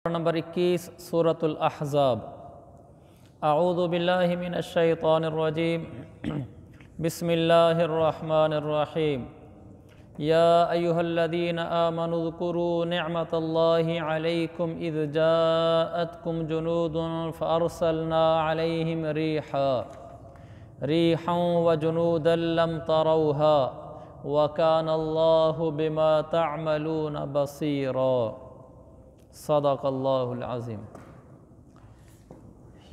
Number 21 سورۃ الاحزاب۔ اعوذ باللہ من الشیطان الرجیم، بسم اللہ الرحمن الرحیم۔ یا ایہا الذین آمنوا اذکروا نعمت اللہ علیکم اذ جاءتکم جنود فارسلنا علیہم ریحا وجنودا لم تروها وکان اللہ بما تعملون بصیرا۔ صدق اللہ العظیم۔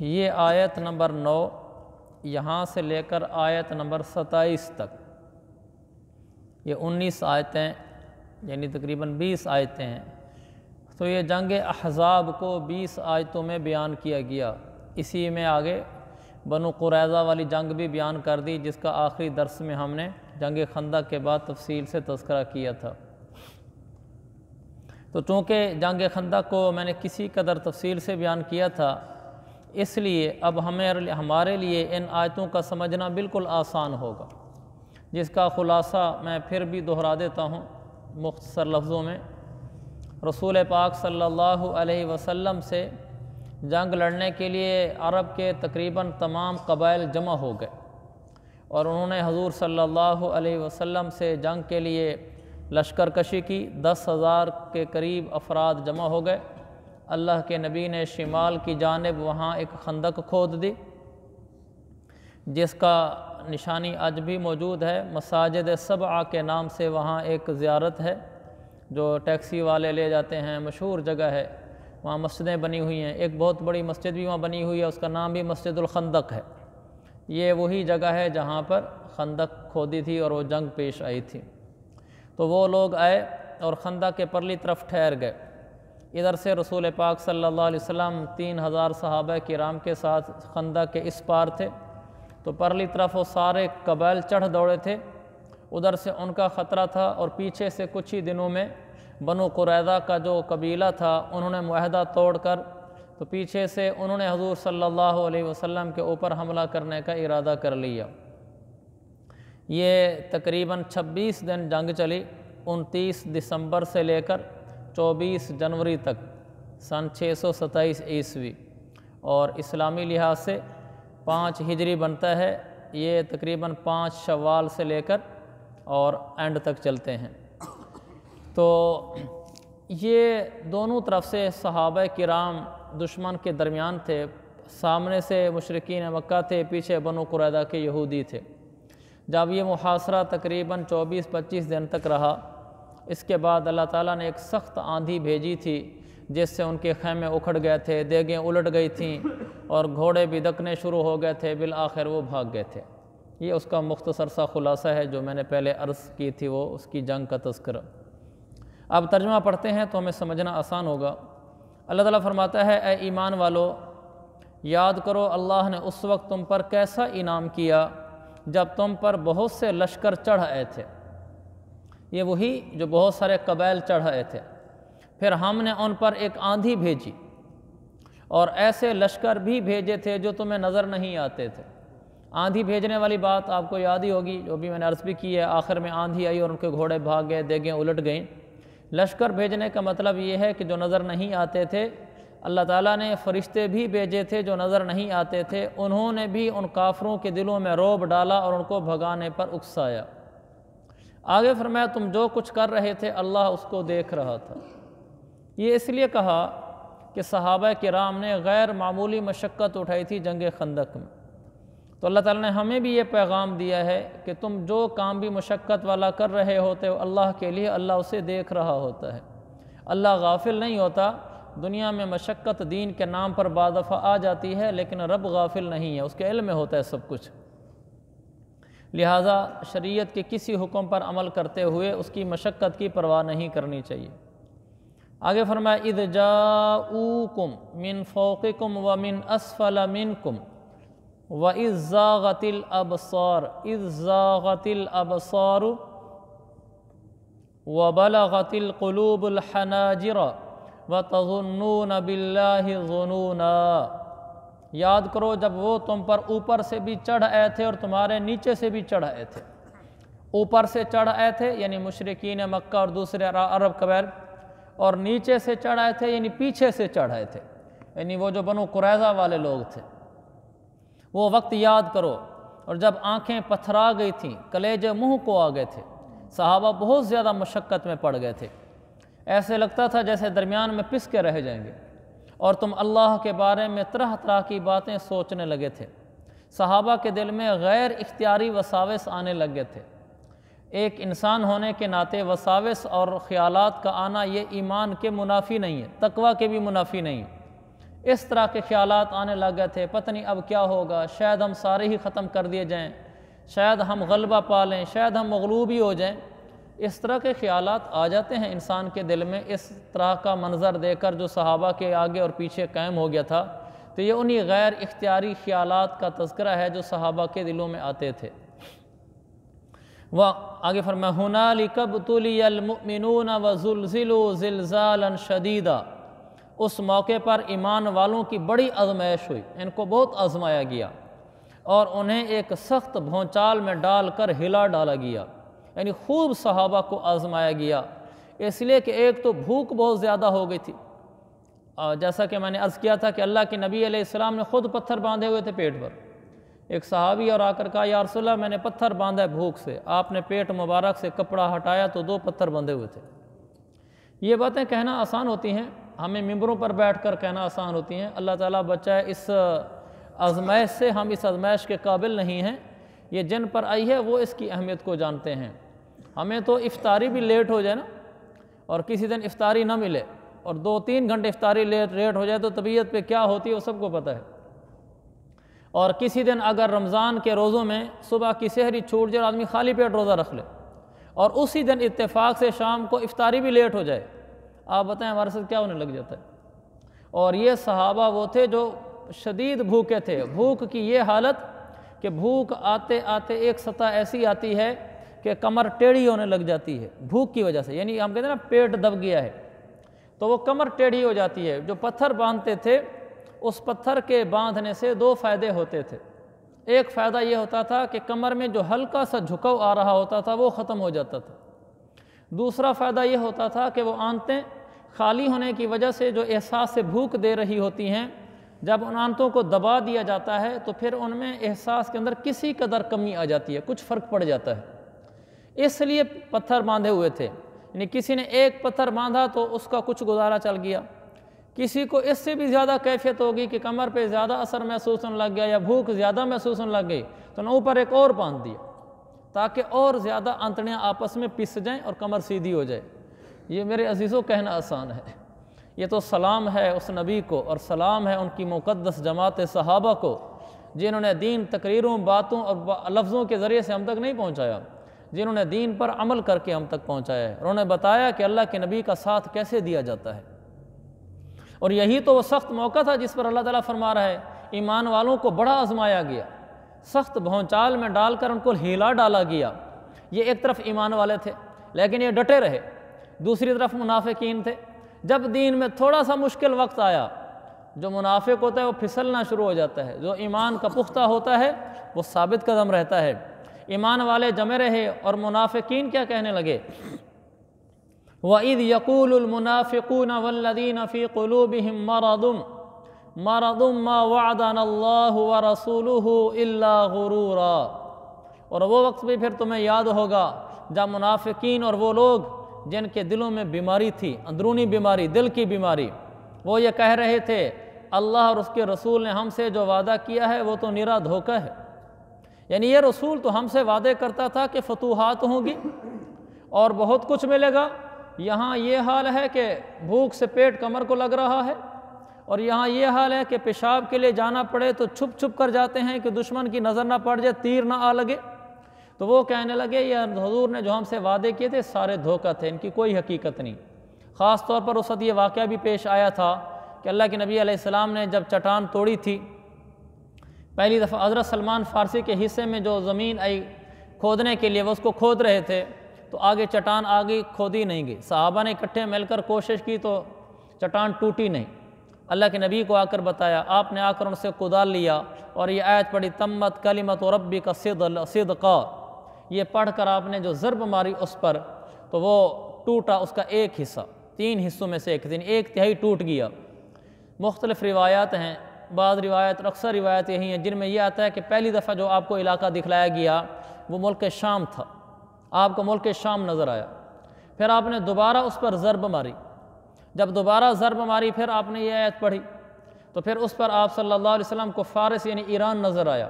یہ آیت نمبر 9 یہاں سے لے کر آیت نمبر 27 تک، یہ 19 آیتیں یعنی تقریباً 20 آیتیں ہیں۔ تو یہ جنگ احزاب کو 20 آیتوں میں بیان کیا گیا۔ اسی میں آگے بنو قریظہ والی جنگ بھی بیان کر دی، جس کا آخری درس میں ہم نے جنگ خندق کے بعد تفصیل سے تذکرہ کیا تھا۔ تو چونکہ جنگ خندق کو میں نے کسی قدر تفصیل سے بیان کیا تھا، اس لیے اب ہمارے لیے ان آیتوں کا سمجھنا بالکل آسان ہوگا، جس کا خلاصہ میں پھر بھی دہرا دیتا ہوں مختصر لفظوں میں۔ رسول پاک صلی اللہ علیہ وسلم سے جنگ لڑنے کے لیے عرب کے تقریباً تمام قبائل جمع ہو گئے، اور انہوں نے حضور صلی اللہ علیہ وسلم سے جنگ کے لیے لشکر کشی کی۔ 10,000 کے قریب افراد جمع ہو گئے۔ اللہ کے نبی نے شمال کی جانب وہاں ایک خندق کھود دی، جس کا نشانی آج بھی موجود ہے۔ مساجد سبعہ کے نام سے وہاں ایک زیارت ہے جو ٹیکسی والے لے جاتے ہیں، مشہور جگہ ہے۔ وہاں مسجدیں بنی ہوئی ہیں، ایک بہت بڑی مسجد بھی وہاں بنی ہوئی ہے، اس کا نام بھی مسجد الخندق ہے۔ یہ وہی جگہ ہے جہاں پر خندق کھودی تھی اور وہ جنگ پیش آئی تھی۔ تو وہ لوگ آئے اور خندق کے پرلی طرف ٹھہر گئے۔ ادھر سے رسول پاک صلی اللہ علیہ وسلم 3,000 صحابہ کرام کے ساتھ خندق کے اس پار تھے، تو پرلی طرف وہ سارے قبائل چڑھ دوڑے تھے۔ ادھر سے ان کا خطرہ تھا، اور پیچھے سے کچھ ہی دنوں میں بنو قریظہ کا جو قبیلہ تھا انہوں نے معاہدہ توڑ کر تو پیچھے سے انہوں نے حضور صلی اللہ علیہ وسلم کے اوپر حملہ کرنے کا ارادہ کر لیا۔ یہ تقریباً 26 دن جنگ چلی، 29 دسمبر سے لے کر 24 جنوری تک سن 627 عیسوی، اور اسلامی لحاظ سے 5 ہجری بنتا ہے۔ یہ تقریباً 5 شوال سے لے کر اور اینڈ تک چلتے ہیں۔ تو یہ دونوں طرف سے صحابہ کرام دشمن کے درمیان تھے۔ سامنے سے مشرکین مکہ تھے، پیچھے بنو قریظہ کے یہودی تھے۔ جب یہ محاصرہ تقریباً 24-25 دن تک رہا، اس کے بعد اللہ تعالیٰ نے ایک سخت آندھی بھیجی تھی، جس سے ان کے خیمے اکھڑ گئے تھے، دیگیں الٹ گئی تھیں، اور گھوڑے بھی دکنے شروع ہو گئے تھے، بالآخر وہ بھاگ گئے تھے۔ یہ اس کا مختصر سا خلاصہ ہے جو میں نے پہلے عرض کی تھی، وہ اس کی جنگ کا تذکرہ۔ اب ترجمہ پڑھتے ہیں تو ہمیں سمجھنا آسان ہوگا۔ اللہ تعالیٰ فرماتا ہے، اے ایمان والو، یاد کرو اللہ نے اس وقت تم پر کیسا انعام کیا جب تم پر بہت سے لشکر چڑھ آئے تھے۔ یہ وہی جو بہت سارے قبائل چڑھ آئے تھے، پھر ہم نے ان پر ایک آندھی بھیجی، اور ایسے لشکر بھی بھیجے تھے جو تمہیں نظر نہیں آتے تھے۔ آندھی بھیجنے والی بات آپ کو یاد ہی ہوگی، جو بھی میں نے عرض بھی کی ہے۔ آخر میں آندھی آئی اور ان کے گھوڑے بھاگ گئے، دیگیں الٹ گئیں۔ لشکر بھیجنے کا مطلب یہ ہے کہ جو نظر نہیں آتے تھے، اللہ تعالیٰ نے فرشتے بھی بھیجے تھے جو نظر نہیں آتے تھے، انہوں نے بھی ان کافروں کے دلوں میں رعب ڈالا اور ان کو بھگانے پر اکسایا۔ آگے فرمایا، تم جو کچھ کر رہے تھے اللہ اس کو دیکھ رہا تھا۔ یہ اس لیے کہا کہ صحابہ کرام نے غیر معمولی مشقت اٹھائی تھی جنگ خندق میں۔ تو اللہ تعالیٰ نے ہمیں بھی یہ پیغام دیا ہے کہ تم جو کام بھی مشقت والا کر رہے ہوتے ہو اللہ کے لیے، اللہ اسے دیکھ رہا ہوتا ہے۔ اللہ غافل نہیں ہوتا۔ دنیا میں مشقت دین کے نام پر بعض دفعہ آ جاتی ہے، لیکن رب غافل نہیں ہے، اس کے علم میں ہوتا ہے سب کچھ۔ لہٰذا شریعت کے کسی حکم پر عمل کرتے ہوئے اس کی مشقت کی پرواہ نہیں کرنی چاہیے۔ آگے فرمایا، اذ جاؤکم من فوقکم ومن اسفل منکم وَإِذْ زَاغَتِ الْأَبْصَارُ إِذْ زَاغَتِ الْأَبْصَارُ وَبَلَغَتِ الْقُلُوبُ الْحَنَاجِرَ وَتَظُنُّونَ بِاللَّهِ الظُّنُونَا۔ یاد کرو جب وہ تم پر اوپر سے بھی چڑھ آئے تھے اور تمہارے نیچے سے بھی چڑھ آئے تھے۔ اوپر سے چڑھ آئے تھے یعنی مشرکین مکہ اور دوسرے عرب قبائل، اور نیچے سے چڑھ آئے تھے یعنی پیچھے سے چڑھ آئے تھے، یعنی وہ جو بنو قریظہ والے لوگ تھے۔ وہ وقت یاد کرو، اور جب آنکھیں پتھرا گئی تھیں، کلیجے منہ کو آ گئے تھے، صحابہ بہت زیادہ مشقت میں پڑ گئے تھے، ایسے لگتا تھا جیسے درمیان میں پس کے رہ جائیں گے، اور تم اللہ کے بارے میں طرح طرح کی باتیں سوچنے لگے تھے۔ صحابہ کے دل میں غیر اختیاری وساوس آنے لگ گئے تھے۔ ایک انسان ہونے کے ناطے وساوس اور خیالات کا آنا یہ ایمان کے منافی نہیں ہے، تقویٰ کے بھی منافی نہیں ہے۔ اس طرح کے خیالات آنے لگ گئے تھے، پتہ نہیں اب کیا ہوگا، شاید ہم سارے ہی ختم کر دیے جائیں، شاید ہم غلبہ پا لیں، شاید ہم مغلوب ہی ہو جائیں۔ اس طرح کے خیالات آ جاتے ہیں انسان کے دل میں۔ اس طرح کا منظر دے کر جو صحابہ کے آگے اور پیچھے قائم ہو گیا تھا، تو یہ انہی غیر اختیاری خیالات کا تذکرہ ہے جو صحابہ کے دلوں میں آتے تھے۔ وہ آگے فرمایا ہنالک ابتلی المؤمنون وزلزلوا زلزالا شدیدا، اس موقع پر ایمان والوں کی بڑی آزمائش ہوئی، ان کو بہت آزمایا گیا اور انہیں ایک سخت بھونچال میں ڈال کر ہلا ڈالا گیا، یعنی خوب صحابہ کو آزمایا گیا، اس لیے کہ ایک تو بھوک بہت زیادہ ہو گئی تھی، اور جیسا کہ میں نے عرض کیا تھا کہ اللہ کے نبی علیہ السلام نے خود پتھر باندھے ہوئے تھے پیٹ پر۔ ایک صحابی اور آ کر کہا یا رسول اللہ میں نے پتھر باندھا ہے بھوک سے، آپ نے پیٹ مبارک سے کپڑا ہٹایا تو 2 پتھر بندھے ہوئے تھے۔ یہ باتیں کہنا آسان ہوتی ہیں، ہمیں ممبروں پر بیٹھ کر کہنا آسان ہوتی ہیں، اللہ تعالیٰ بچائے اس آزمائش سے، ہم اس آزمائش کے قابل نہیں ہیں۔ یہ جن پر آئی ہے وہ اس کی اہمیت کو جانتے ہیں۔ ہمیں تو افطاری بھی لیٹ ہو جائے نا، اور کسی دن افطاری نہ ملے اور 2-3 گھنٹے افطاری لیٹ ہو جائے تو طبیعت پہ کیا ہوتی ہے وہ سب کو پتہ ہے۔ اور کسی دن اگر رمضان کے روزوں میں صبح کی سحری چھوٹ جائے اور آدمی خالی پیٹ روزہ رکھ لے، اور اسی دن اتفاق سے شام کو افطاری بھی لیٹ ہو جائے، آپ بتائیں ہمارے ساتھ کیا ہونے لگ جاتا ہے۔ اور یہ صحابہ وہ تھے جو شدید بھوکے تھے، بھوک کی یہ حالت کہ بھوک آتے آتے ایک سطح ایسی آتی ہے کہ کمر ٹیڑھی ہونے لگ جاتی ہے بھوک کی وجہ سے، یعنی ہم کہتے ہیں نا پیٹ دب گیا ہے تو وہ کمر ٹیڑھی ہو جاتی ہے۔ جو پتھر باندھتے تھے اس پتھر کے باندھنے سے 2 فائدے ہوتے تھے۔ ایک فائدہ یہ ہوتا تھا کہ کمر میں جو ہلکا سا جھکاؤ آ رہا ہوتا تھا وہ ختم ہو جاتا تھا۔ دوسرا فائدہ یہ ہوتا تھا کہ وہ آنتیں خالی ہونے کی وجہ سے جو احساس سے بھوک دے رہی ہوتی ہیں، جب ان آنتوں کو دبا دیا جاتا ہے تو پھر ان میں احساس کے اندر کسی قدر کمی آ جاتی ہے، کچھ فرق پڑ جاتا ہے۔ اس لیے پتھر باندھے ہوئے تھے، یعنی کسی نے ایک پتھر باندھا تو اس کا کچھ گزارا چل گیا، کسی کو اس سے بھی زیادہ کیفیت ہوگی کہ کمر پہ زیادہ اثر محسوس ہونے لگ گیا یا بھوک زیادہ محسوس ہونے لگ گئی تو نے اوپر ایک اور باندھ دیا تاکہ اور زیادہ آنتڑیاں آپس میں پس جائیں اور کمر سیدھی ہو جائے۔ یہ میرے عزیزوں کہنا آسان ہے، یہ تو سلام ہے اس نبی کو، اور سلام ہے ان کی مقدس جماعت صحابہ کو جنہوں نے دین تقریروں، باتوں اور لفظوں کے ذریعے سے ہم تک نہیں پہنچایا، جنہوں نے دین پر عمل کر کے ہم تک پہنچایا ہے، انہوں نے بتایا کہ اللہ کے نبی کا ساتھ کیسے دیا جاتا ہے۔ اور یہی تو وہ سخت موقع تھا جس پر اللہ تعالیٰ فرما رہا ہے ایمان والوں کو بڑا آزمایا گیا، سخت بھونچال میں ڈال کر ان کو ہلا ڈالا گیا۔ یہ ایک طرف ایمان والے تھے لیکن یہ ڈٹے رہے، دوسری طرف منافقین تھے۔ جب دین میں تھوڑا سا مشکل وقت آیا، جو منافق ہوتا ہے وہ پھسلنا شروع ہو جاتا ہے، جو ایمان کا پختہ ہوتا ہے وہ ثابت قدم رہتا ہے۔ ایمان والے جمے رہے اور منافقین کیا کہنے لگے؟ وَإِذْ يَقُولُ الْمُنَافِقُونَ وَالَّذِينَ فِي قُلُوبِهِم مَّرَضٌ مَّا وَعَدَنَا اللَّهُ وَرَسُولُهُ إِلَّا غُرُورًا۔ اور وہ وقت بھی پھر تمہیں یاد ہوگا جب منافقین اور وہ لوگ جن کے دلوں میں بیماری تھی، اندرونی بیماری، دل کی بیماری، وہ یہ کہہ رہے تھے اللہ اور اس کے رسول نے ہم سے جو وعدہ کیا ہے وہ تو نرا دھوکہ ہے۔ یعنی یہ رسول تو ہم سے وعدے کرتا تھا کہ فتوحات ہوں گی اور بہت کچھ ملے گا، یہاں یہ حال ہے کہ بھوک سے پیٹ کمر کو لگ رہا ہے، اور یہاں یہ حال ہے کہ پیشاب کے لیے جانا پڑے تو چھپ چھپ کر جاتے ہیں کہ دشمن کی نظر نہ پڑ جائے، تیر نہ آ لگے۔ تو وہ کہنے لگے یہ حضور نے جو ہم سے وعدے کیے تھے سارے دھوکہ تھے، ان کی کوئی حقیقت نہیں۔ خاص طور پر اس وقت یہ واقعہ بھی پیش آیا تھا کہ اللہ کے نبی علیہ السلام نے جب چٹان توڑی تھی پہلی دفعہ، حضرت سلمان فارسی کے حصے میں جو زمین آئی کھودنے کے لیے وہ اس کو کھود رہے تھے تو آگے چٹان آگے کھودی نہیں گئی، صحابہ نے اکٹھے مل کر کوشش کی تو چٹان ٹوٹی نہیں۔ اللہ کے نبی کو آ کر بتایا، آپ نے آ کر ان سے کدال لیا اور یہ آیت پڑھی تمت کلمت ربک صدقا، یہ پڑھ کر آپ نے جو ضرب ماری اس پر تو وہ ٹوٹا اس کا ایک حصہ، 3 حصوں میں سے ایک تہائی ٹوٹ گیا۔ مختلف روایات ہیں، بعض روایت اور اکثر روایت یہی ہیں جن میں یہ آتا ہے کہ پہلی دفعہ جو آپ کو علاقہ دکھلایا گیا وہ ملک شام تھا، آپ کو ملک شام نظر آیا، پھر آپ نے دوبارہ اس پر ضرب ماری، جب دوبارہ ضرب ماری پھر آپ نے یہ آیت پڑھی تو پھر اس پر آپ صلی اللہ علیہ وسلم کو فارس یعنی ایران نظر آیا،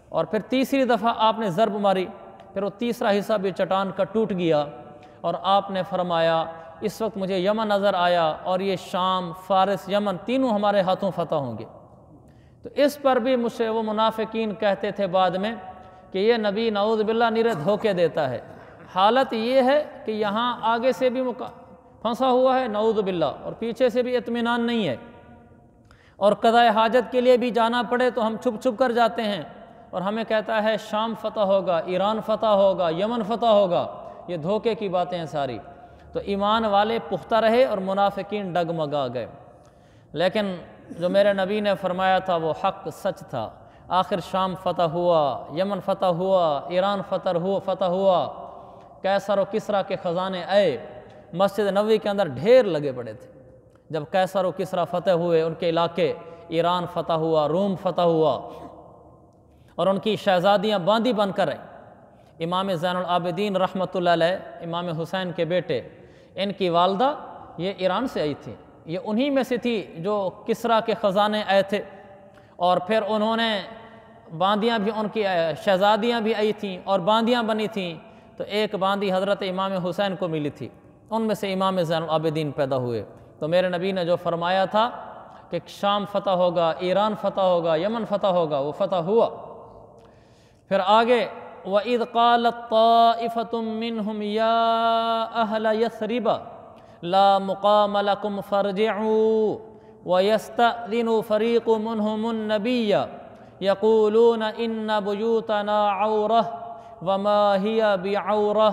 اور پھر تیسری دفعہ آپ نے ضرب ماری، پھر وہ تیسرا حصہ بھی چٹان کا ٹوٹ گیا، اور آپ نے فرمایا اس وقت مجھے یمن نظر آیا اور یہ شام، فارس، یمن تینوں ہمارے ہاتھوں فتح ہوں گے۔ تو اس پر بھی مجھ سے وہ منافقین کہتے تھے بعد میں کہ یہ نبی نعوذ باللہ نرے دھوکے دیتا ہے۔ حالت یہ ہے کہ یہاں آگے سے بھی پھنسا ہوا ہے نعوذ باللہ، اور پیچھے سے بھی اطمینان نہیں ہے، اور قضاء حاجت کے لیے بھی جانا پڑے تو ہم چھپ چھپ کر جاتے ہیں، اور ہمیں کہتا ہے شام فتح ہوگا، ایران فتح ہوگا، یمن فتح ہوگا۔ یہ دھوکے کی باتیں ہیں ساری۔ تو ایمان والے پختہ رہے اور منافقین ڈگمگا گئے، لیکن جو میرے نبی نے فرمایا تھا وہ حق سچ تھا۔ آخر شام فتح ہوا، یمن فتح ہوا، ایران فتح ہوا، قیصر و کسریٰ کے خزانے آئے، مسجد نبوی کے اندر ڈھیر لگے پڑے تھے۔ جب قیصر و کسریٰ فتح ہوئے، ان کے علاقے، ایران فتح ہوا، روم فتح ہوا، اور ان کی شہزادیاں باندی بن کر آئیں۔ امام زین العابدین رحمۃ اللہ علیہ، امام حسین کے بیٹے، ان کی والدہ یہ ایران سے آئی تھی، یہ انہی میں سے تھی جو کسریٰ کے خزانے آئے تھے، اور پھر انہوں نے باندیاں بھی، ان کی شہزادیاں بھی آئی تھیں اور باندیاں بنی تھیں، تو ایک باندی حضرت امام حسین کو ملی تھی، ان میں سے امام زین العابدین پیدا ہوئے۔ تو میرے نبی نے جو فرمایا تھا کہ شام فتح ہوگا، ایران فتح ہوگا، یمن فتح ہوگا، وہ فتح ہوا۔ پھر آگے وَإِذْ قَالَتْ طَائِفَةٌ مِّنْهُمْ يَا أَهْلَ يَثْرِبَ لَا مُقَامَ لَكُمْ فَارْجِعُوا وَيَسْتَأْذِنُ فَرِيقٌ مِّنْهُمُ النَّبِيَّ يَقُولُونَ إِنَّ بُيُوتَنَا عَوْرَةٌ وَمَا هِيَ بِعَوْرَةٍ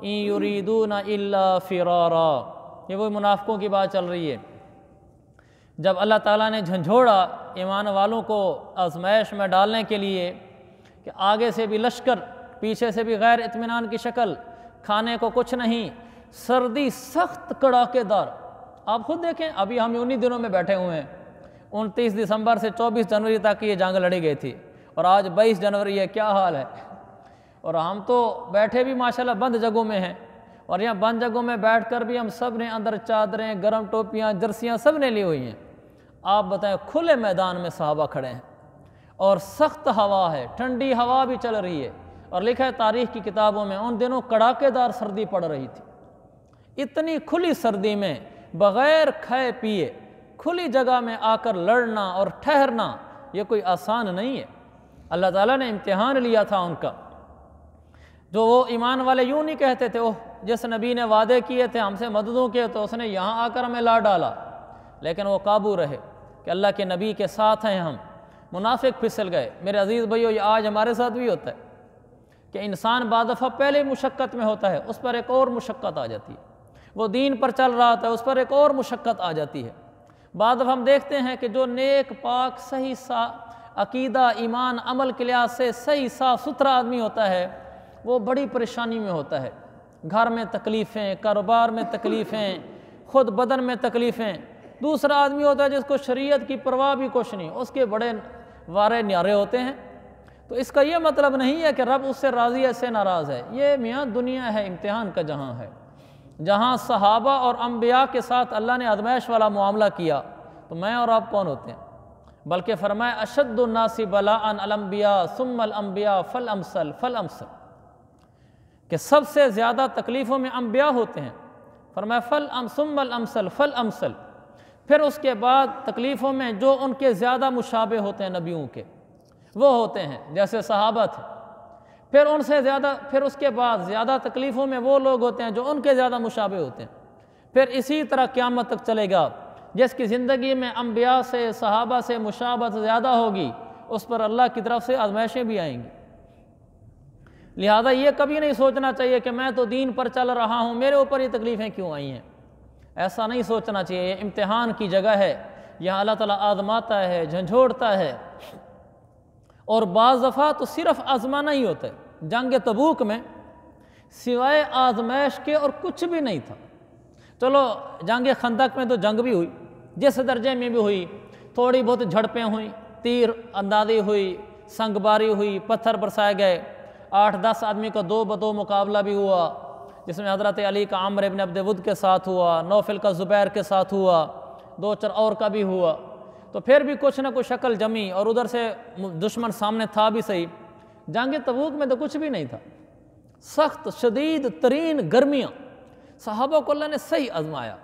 إِن يُرِيدُونَ إِلَّا فِرَارًا۔ یہ وہی منافقوں کی بات چل رہی ہے۔ جب اللہ تعالیٰ نے جھنجھوڑا ایمان والوں کو آزمائش میں ڈالنے کے لیے کہ آگے سے بھی لشکر، پیچھے سے بھی غیر اطمینان کی شکل، کھانے کو کچھ نہیں، سردی سخت کڑاکے دار، آپ خود دیکھیں ابھی ہم انہی دنوں میں بیٹھے ہوئے ہیں، 29 دسمبر سے 24 جنوری تک یہ جنگ لڑی گئی تھی، اور آج 22 جنوری ہے، کیا حال ہے۔ اور ہم تو بیٹھے بھی ماشاءاللہ بند جگہوں میں ہیں، اور یہاں بند جگہوں میں بیٹھ کر بھی ہم سب نے اندر چادریں، گرم ٹوپیاں، جرسیاں سب نے لی ہوئی ہیں۔ آپ بتائیں کھلے میدان میں صحابہ کھڑے ہیں، اور سخت ہوا ہے، ٹھنڈی ہوا بھی چل رہی ہے، اور لکھا ہے تاریخ کی کتابوں میں ان دنوں کڑاکے دار سردی پڑ رہی تھی۔ اتنی کھلی سردی میں بغیر کھائے پیے کھلی جگہ میں آ کر لڑنا اور ٹھہرنا یہ کوئی آسان نہیں ہے۔ اللہ تعالیٰ نے امتحان لیا تھا ان کا۔ جو وہ ایمان والے یوں نہیں کہتے تھے اوہ جس نبی نے وعدے کیے تھے ہم سے مددوں کے تو اس نے یہاں آ کر ہمیں لا ڈالا، لیکن وہ قابو رہے کہ اللہ کے نبی کے ساتھ ہیں ہم۔ منافق پھسل گئے۔ میرے عزیز بھائیو، یہ آج ہمارے ساتھ بھی ہوتا ہے کہ انسان بعض دفعہ پہلے مشقت میں ہوتا ہے، اس پر ایک اور مشقت آ جاتی ہے، وہ دین پر چل رہا تھا اس پر ایک اور مشقت آ جاتی ہے۔ بعض دفعہ ہم دیکھتے ہیں کہ جو نیک پاک صحیح عقیدہ ایمان عمل کے لحاظ سے صحیح صاف ستھرا آدمی ہوتا ہے، وہ بڑی پریشانی میں ہوتا ہے، گھر میں تکلیفیں، کاروبار میں تکلیفیں، خود بدن میں تکلیفیں۔ دوسرا آدمی ہوتا ہے جس کو شریعت کی پرواہ بھی کچھ نہیں، اس کے بڑے وارے نیارے ہوتے ہیں۔ تو اس کا یہ مطلب نہیں ہے کہ رب اس سے راضی ہے، سے ناراض ہے۔ یہ میاں دنیا ہے، امتحان کا جہاں ہے، جہاں صحابہ اور انبیاء کے ساتھ اللہ نے آزمائش والا معاملہ کیا، تو میں اور آپ کون ہوتے ہیں؟ بلکہ فرمایا اشد الناس بلاء الانبیاء ثم الانبیاء فالامثل فالامثل، کہ سب سے زیادہ تکلیفوں میں انبیاء ہوتے ہیں۔ فرمایا ثم الامثل فالامثل، پھر اس کے بعد تکلیفوں میں جو ان کے زیادہ مشابہ ہوتے ہیں نبیوں کے وہ ہوتے ہیں، جیسے صحابہ تھے۔ پھر ان سے زیادہ، پھر اس کے بعد زیادہ تکلیفوں میں وہ لوگ ہوتے ہیں جو ان کے زیادہ مشابہ ہوتے ہیں۔ پھر اسی طرح قیامت تک چلے گا۔ جس کی زندگی میں انبیاء سے، صحابہ سے مشابہت زیادہ ہوگی، اس پر اللہ کی طرف سے آزمائشیں بھی آئیں گی۔ لہذا یہ کبھی نہیں سوچنا چاہیے کہ میں تو دین پر چل رہا ہوں، میرے اوپر یہ تکلیفیں کیوں آئی ہیں، ایسا نہیں سوچنا چاہیے۔ یہ امتحان کی جگہ ہے، یہاں اللہ تعالیٰ آزماتا ہے، جھنجھوڑتا ہے، اور بعض دفعہ تو صرف آزمانا ہی ہوتا ہے۔ جنگ تبوک میں سوائے آزمائش کے اور کچھ بھی نہیں تھا، چلو جنگ خندق میں تو جنگ بھی ہوئی، جس درجے میں بھی ہوئی، تھوڑی بہت جھڑپیں ہوئیں، تیر اندازی ہوئی، سنگ باری ہوئی، پتھر برسائے گئے، 8-10 آدمی کا 2-2 مقابلہ بھی ہوا، جس میں حضرت علی کا عمرو ابن عبد ود کے ساتھ ہوا، نوفل کا زبیر کے ساتھ ہوا، 2-4 اور کا بھی ہوا، تو پھر بھی کچھ نہ کچھ شکل جمی، اور ادھر سے دشمن سامنے تھا بھی صحیح۔ جنگ تبوک میں تو کچھ بھی نہیں تھا، سخت شدید ترین گرمیاں، صحابہ کو اللہ نے صحیح آزمایا،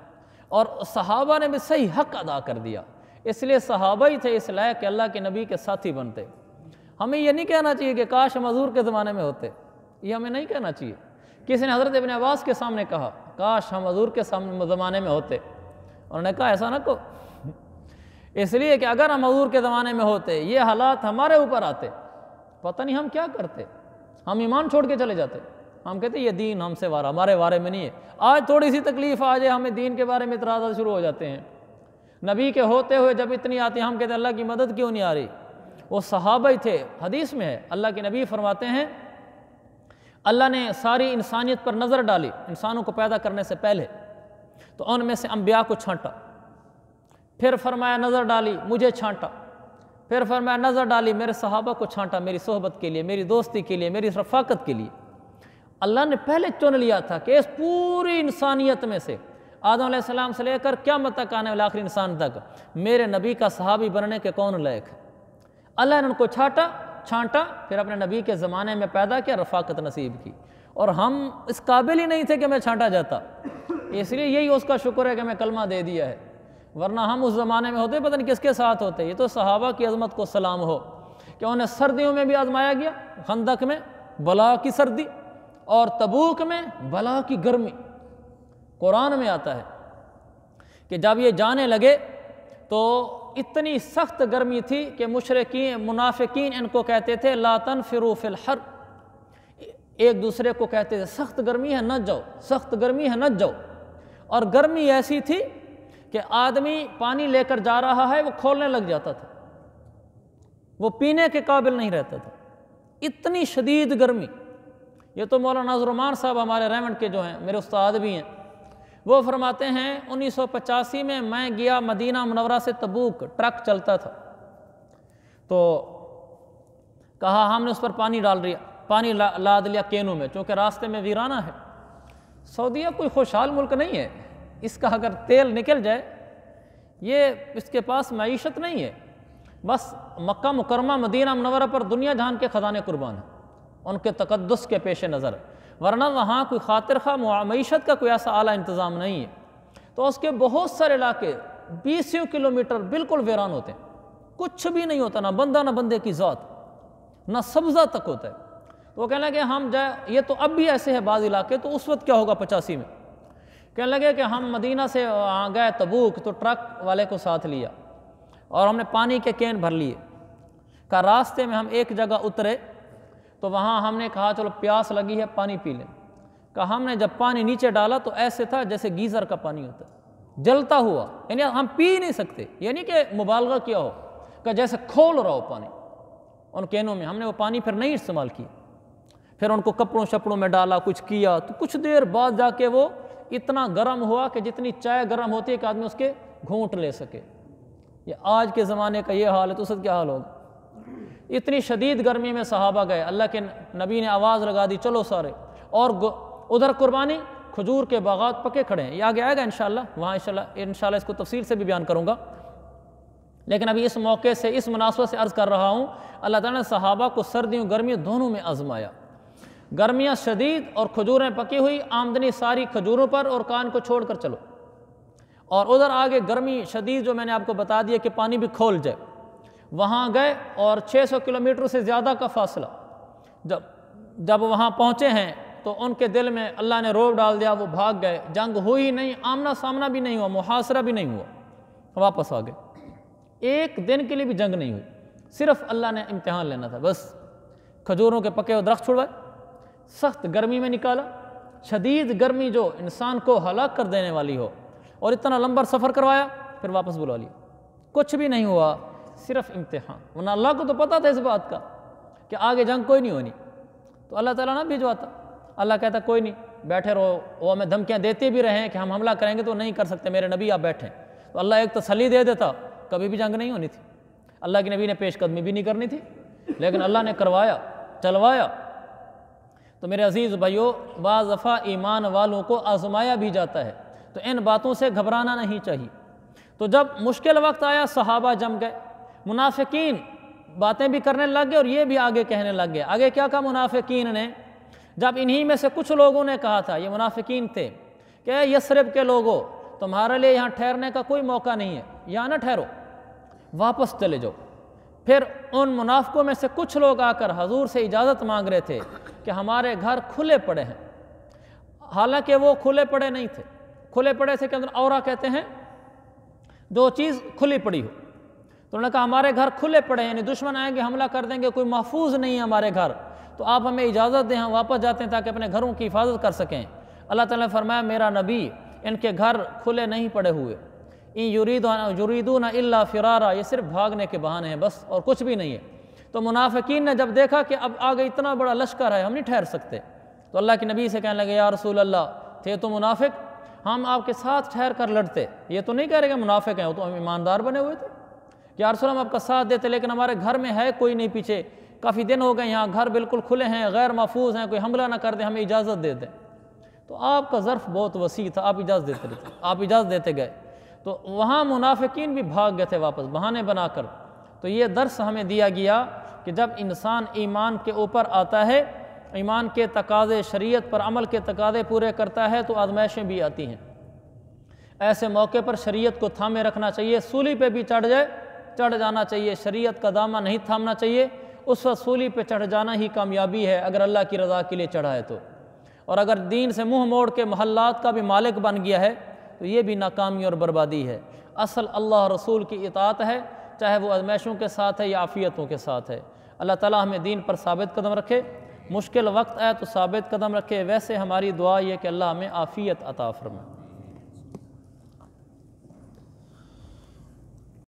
اور صحابہ نے بھی صحیح حق ادا کر دیا، اس لیے صحابہ ہی تھے اس لائق کہ اللہ کے نبی کے ساتھی بنتے۔ ہمیں یہ نہیں کہنا چاہیے کہ کاش ہم حضور کے زمانے میں ہوتے، یہ ہمیں نہیں کہنا چاہیے۔ کسی نے حضرت ابن عباس کے سامنے کہا کاش ہم حضور کے زمانے میں ہوتے، انہوں نے کہا ایسا نہ کہو، اس لیے کہ اگر ہم حضور کے زمانے میں ہوتے، یہ حالات ہمارے اوپر آتے، پتہ نہیں ہم کیا کرتے، ہم ایمان چھوڑ کے چلے جاتے، ہم کہتے یہ دین ہم سے ہمارے بارے میں نہیں ہے۔ آج تھوڑی سی تکلیف آ جائے ہمیں دین کے بارے میں اعتراضات شروع ہو جاتے ہیں، نبی کے ہوتے ہوئے جب اتنی آتی ہم کہتے ہیں اللہ کی مدد کیوں نہیں آ رہی؟ وہ صحابہ ہی تھے، حدیث میں ہے اللہ کے نبی فرماتے ہیں اللہ نے ساری انسانیت پر نظر ڈالی انسانوں کو پیدا کرنے سے پہلے، تو ان میں سے انبیاء کو چھانٹا، پھر فرمایا نظر ڈالی مجھے چھانٹا، پھر فرمایا نظر ڈالی میرے صحابہ کو چھانٹا، میری صحبت کے لیے، میری دوستی کے لیے، میری رفاقت کے لیے۔ اللہ نے پہلے چن لیا تھا کہ اس پوری انسانیت میں سے آدم علیہ السلام سے لے کر قیامت تک آنے والے آخری انسان تک میرے نبی کا صحابی بننے کے کون لائق ہے؟ اللہ نے ان کو چھانٹا، پھر اپنے نبی کے زمانے میں پیدا کیا، رفاقت نصیب کی، اور ہم اس قابل ہی نہیں تھے کہ میں چھانٹا جاتا، اس لیے یہی اس کا شکر ہے کہ میں کلمہ دے دیا ہے، ورنہ ہم اس زمانے میں ہوتے پتہ نہیں کس کے ساتھ ہوتے۔ یہ تو صحابہ کی عظمت کو سلام ہو کہ انہیں سردیوں میں بھی آزمایا گیا، خندق میں بلا کی سردی اور تبوک میں بلا کی گرمی۔ قرآن میں آتا ہے کہ جب یہ جانے لگے تو اتنی سخت گرمی تھی کہ منافقین ان کو کہتے تھے لا تنفروا فی الحر، ایک دوسرے کو کہتے تھے سخت گرمی ہے نہ جاؤ، سخت گرمی ہے نہ جاؤ، اور گرمی ایسی تھی کہ آدمی پانی لے کر جا رہا ہے وہ کھولنے لگ جاتا تھا، وہ پینے کے قابل نہیں رہتا تھا، اتنی شدید گرمی۔ یہ تو مولانا ناظر الرحمان صاحب ہمارے ریمنڈ کے جو ہیں میرے استاد بھی ہیں، وہ فرماتے ہیں 1985 میں میں گیا مدینہ منورہ سے تبوک، ٹرک چلتا تھا، تو کہا ہم نے اس پر پانی لاد لیا کینوں میں، چونکہ راستے میں ویرانہ ہے۔ سعودیہ کوئی خوشحال ملک نہیں ہے، اس کا اگر تیل نکل جائے یہ اس کے پاس معیشت نہیں ہے، بس مکہ مکرمہ مدینہ منورہ پر دنیا جہان کے خزانے قربان ہیں ان کے تقدس کے پیش نظر، ورنہ وہاں کوئی خاطر خواہ معیشت کا کوئی ایسا اعلیٰ انتظام نہیں ہے۔ تو اس کے بہت سارے علاقے 20 کلومیٹر بالکل ویران ہوتے ہیں، کچھ بھی نہیں ہوتا، نہ بندہ نہ بندے کی ذات، نہ سبزہ تک ہوتا ہے۔ تو وہ کہنے لگے ہم جائے، یہ تو اب بھی ایسے ہے بعض علاقے، تو اس وقت کیا ہوگا 85 میں؟ کہنے لگے کہ ہم مدینہ سے وہاں گئے تبوک، تو ٹرک والے کو ساتھ لیا اور ہم نے پانی کے کین بھر لیے، کہ راستے میں ہم ایک جگہ اترے تو وہاں ہم نے کہا چلو پیاس لگی ہے پانی پی لیں، کہا ہم نے جب پانی نیچے ڈالا تو ایسے تھا جیسے گیزر کا پانی ہوتا ہے، جلتا ہوا، یعنی ہم پی نہیں سکتے، یعنی کہ مبالغہ کیا ہو کہ جیسے کھول رہا ہو پانی ان کینوں میں۔ ہم نے وہ پانی پھر نہیں استعمال کیا، پھر ان کو کپڑوں شپڑوں میں ڈالا، کچھ کیا، تو کچھ دیر بعد جا کے وہ اتنا گرم ہوا کہ جتنی چائے گرم ہوتی ہے کہ آدمی اس کے گھونٹ لے سکے۔ یہ آج کے زمانے کا یہ حال ہے تو اس وقت کیا حال ہوگا؟ اتنی شدید گرمی میں صحابہ گئے، اللہ کے نبی نے آواز لگا دی چلو سارے، اور ادھر قربانی کھجور کے باغات پکے کھڑے ہیں، یہ آگے آئے گا انشاءاللہ، وہاں انشاءاللہ اس کو تفصیل سے بھی بیان کروں گا، لیکن ابھی اس موقع سے اس مناسبت سے عرض کر رہا ہوں اللہ تعالیٰ نے صحابہ کو سردیوں گرمیوں دونوں میں آزمایا، گرمیاں شدید اور کھجوریں پکی ہوئی، آمدنی ساری کھجوروں پر اور کان کو چھوڑ کر چلو، اور ادھر آگے گرمی شدید جو میں نے آپ کو بتا دیا کہ پانی بھی کھول جائے، وہاں گئے اور 600 کلومیٹر سے زیادہ کا فاصلہ، جب وہاں پہنچے ہیں تو ان کے دل میں اللہ نے روب ڈال دیا، وہ بھاگ گئے، جنگ ہوئی نہیں، آمنا سامنا بھی نہیں ہوا، محاصرہ بھی نہیں ہوا، واپس آ گئے، ایک دن کے لیے بھی جنگ نہیں ہوئی، صرف اللہ نے امتحان لینا تھا بس، کھجوروں کے پکے ہوئے درخت چھڑوائے، سخت گرمی میں نکالا، شدید گرمی جو انسان کو ہلاک کر دینے والی ہو، اور اتنا لمبا سفر کروایا، پھر واپس بلا لیا، کچھ بھی نہیں ہوا، صرف امتحان، ورنہ اللہ کو تو پتہ تھا اس بات کا کہ آگے جنگ کوئی نہیں ہونی، تو اللہ تعالیٰ نہ بھجواتا، اللہ کہتا کوئی نہیں بیٹھے رہو، وہ ہمیں دھمکیاں دیتے بھی رہے ہیں کہ ہم حملہ کریں گے تو نہیں کر سکتے، میرے نبی آپ بیٹھیں، تو اللہ ایک تسلی دے دیتا، کبھی بھی جنگ نہیں ہونی تھی، اللہ کے نبی نے پیش قدمی بھی نہیں کرنی تھی، لیکن اللہ نے کروایا، چلوایا۔ تو میرے عزیز بھائیو، بعض دفعہ ایمان والوں کو آزمایا بھی جاتا ہے، تو ان باتوں سے گھبرانا نہیں چاہیے۔ تو جب مشکل وقت آیا صحابہ جم گئے، منافقین باتیں بھی کرنے لگ گئے اور یہ بھی آگے کہنے لگ گئے۔ آگے کیا کہا منافقین نے؟ جب انہی میں سے کچھ لوگوں نے کہا تھا، یہ منافقین تھے، کہ اے یثرب کے لوگوں، تمہارے لیے یہاں ٹھہرنے کا کوئی موقع نہیں ہے، یہاں نہ ٹھہرو، واپس چلے جاؤ۔ پھر ان منافقوں میں سے کچھ لوگ آ کر حضور سے اجازت مانگ رہے تھے کہ ہمارے گھر کھلے پڑے ہیں، حالانکہ وہ کھلے پڑے نہیں تھے۔ کھلے پڑے سے کے اندر اورا کہتے ہیں جو چیز کھلی پڑی ہو، تو انہوں نے کہا ہمارے گھر کھلے پڑے ہیں، یعنی دشمن آئیں گے حملہ کر دیں گے، کوئی محفوظ نہیں ہے ہمارے گھر، تو آپ ہمیں اجازت دیں، ہم واپس جاتے ہیں تاکہ اپنے گھروں کی حفاظت کر سکیں۔ اللہ تعالیٰ نے فرمایا میرا نبی، ان کے گھر کھلے نہیں پڑے ہوئے، یریدون الا فرارا، یہ صرف بھاگنے کے بہانے ہیں بس، اور کچھ بھی نہیں ہے۔ تو منافقین نے جب دیکھا کہ اب آگے اتنا بڑا لشکر ہے، ہم نہیں ٹھہر سکتے، تو اللہ کے نبی سے کہنے لگے یا رسول اللہ، تھے تو منافق، ہم آپ کے ساتھ ٹھہر کر لڑتے، یہ تو نہیں کہہ رہے کہ منافق ہیں، وہ تو ہم ایماندار بنے ہوئے تھے، یا رسول اللہ ہم آپ کا ساتھ دیتے، لیکن ہمارے گھر میں ہے کوئی نہیں پیچھے، کافی دن ہو گئے یہاں، گھر بالکل کھلے ہیں، غیر محفوظ ہیں، کوئی حملہ نہ کر دے، ہمیں اجازت دے دیں۔ تو آپ کا ظرف بہت وسیع تھا، آپ اجازت دیتے رہتے، آپ اجازت دیتے گئے، تو وہاں منافقین بھی بھاگ گئے تھے واپس بہانے بنا کر۔ تو یہ درس ہمیں دیا گیا کہ جب انسان ایمان کے اوپر آتا ہے، ایمان کے تقاضے، شریعت پر عمل کے تقاضے پورے کرتا ہے، تو آزمائشیں بھی آتی ہیں۔ ایسے موقع پر شریعت کو تھامے رکھنا چاہیے، سولی پہ بھی چڑھ جانا چاہیے، شریعت کا دامن نہیں تھامنا چاہیے، اس وقت سولی پہ چڑھ جانا ہی کامیابی ہے اگر اللہ کی رضا کے لیے چڑھا ہے تو۔ اور اگر دین سے منہ موڑ کے محلات کا بھی مالک بن گیا ہے تو یہ بھی ناکامی اور بربادی ہے۔ اصل اللہ رسول کی اطاعت ہے، چاہے وہ آزمائشوں کے ساتھ ہے یا عافیتوں کے ساتھ ہے۔ اللہ تعالیٰ ہمیں دین پر ثابت قدم رکھے، مشکل وقت آئے تو ثابت قدم رکھے۔ ویسے ہماری دعا یہ کہ اللہ ہمیں عافیت عطا فرمائے۔